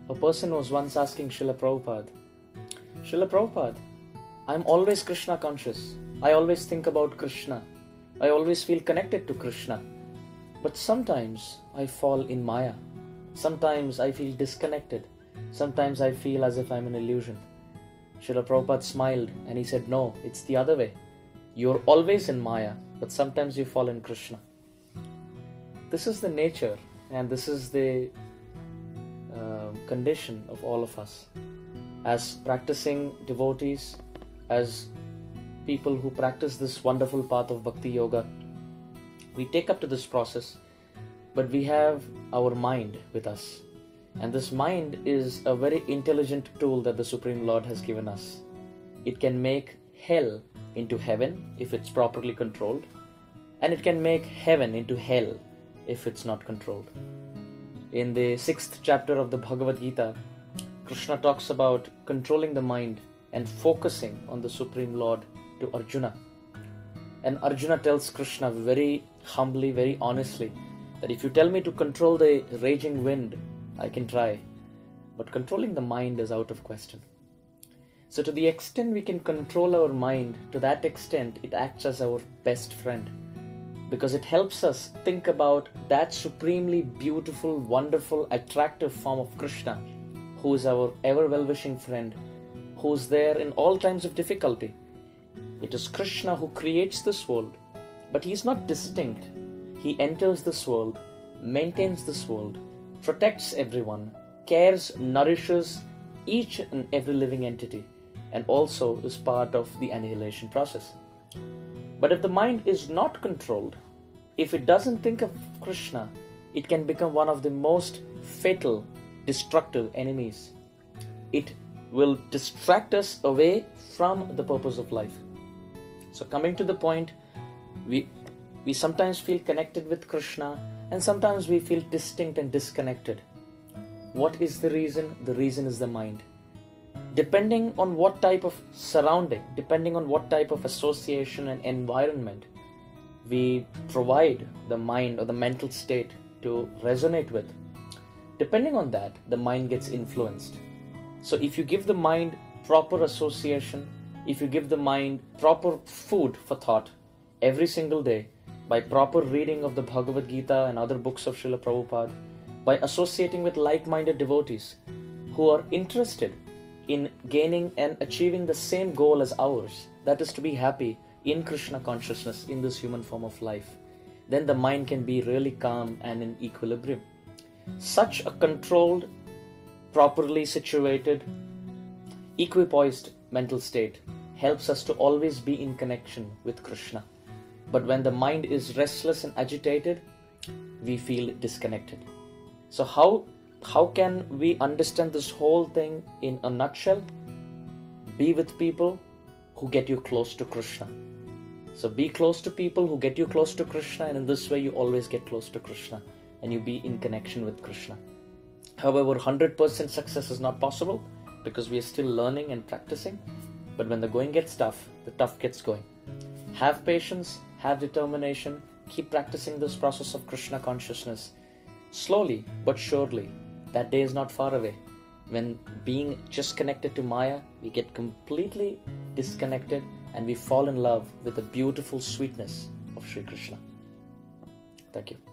A person was once asking Srila Prabhupada, Srila Prabhupada, I'm always Krishna conscious. I always think about Krishna. I always feel connected to Krishna. But sometimes I fall in Maya. Sometimes I feel disconnected. Sometimes I feel as if I'm an illusion. Srila Prabhupada smiled and he said, no, it's the other way. You're always in Maya, but sometimes you fall in Krishna. This is the nature and this is the condition of all of us. As practicing devotees, as people who practice this wonderful path of Bhakti Yoga, we take up to this process, but we have our mind with us. And this mind is a very intelligent tool that the Supreme Lord has given us. It can make hell into heaven if it's properly controlled, and it can make heaven into hell if it's not controlled. In the 6th chapter of the Bhagavad Gita, Krishna talks about controlling the mind and focusing on the Supreme Lord to Arjuna. And Arjuna tells Krishna very humbly, very honestly, that if you tell me to control the raging wind, I can try, but controlling the mind is out of question. So to the extent we can control our mind, to that extent it acts as our best friend, because it helps us think about that supremely beautiful, wonderful, attractive form of Krishna, who is our ever well-wishing friend, who is there in all times of difficulty. It is Krishna who creates this world, but he is not distinct. He enters this world, maintains this world, protects everyone, cares, nourishes each and every living entity, and also is part of the annihilation process. But if the mind is not controlled, if it doesn't think of Krishna, it can become one of the most fatal, destructive enemies. It will distract us away from the purpose of life. So coming to the point, we sometimes feel connected with Krishna and sometimes we feel distinct and disconnected. What is the reason? The reason is the mind. Depending on what type of surrounding, depending on what type of association and environment we provide the mind or the mental state to resonate with, depending on that, the mind gets influenced. So if you give the mind proper association, if you give the mind proper food for thought every single day, by proper reading of the Bhagavad Gita and other books of Srila Prabhupada, by associating with like-minded devotees who are interested in gaining and achieving the same goal as ours, that is to be happy in Krishna consciousness in this human form of life, then the mind can be really calm and in equilibrium. Such a controlled, properly situated, equipoised mental state helps us to always be in connection with Krishna. But when the mind is restless and agitated, we feel disconnected. So how can we understand this whole thing in a nutshell? Be with people who get you close to Krishna. So be close to people who get you close to Krishna, and in this way you always get close to Krishna and you be in connection with Krishna. However, 100% success is not possible because we are still learning and practicing. But when the going gets tough, the tough gets going. Have patience, have determination, keep practicing this process of Krishna consciousness. Slowly but surely, that day is not far away. When being just connected to Maya, we get completely disconnected and we fall in love with the beautiful sweetness of Sri Krishna. Thank you.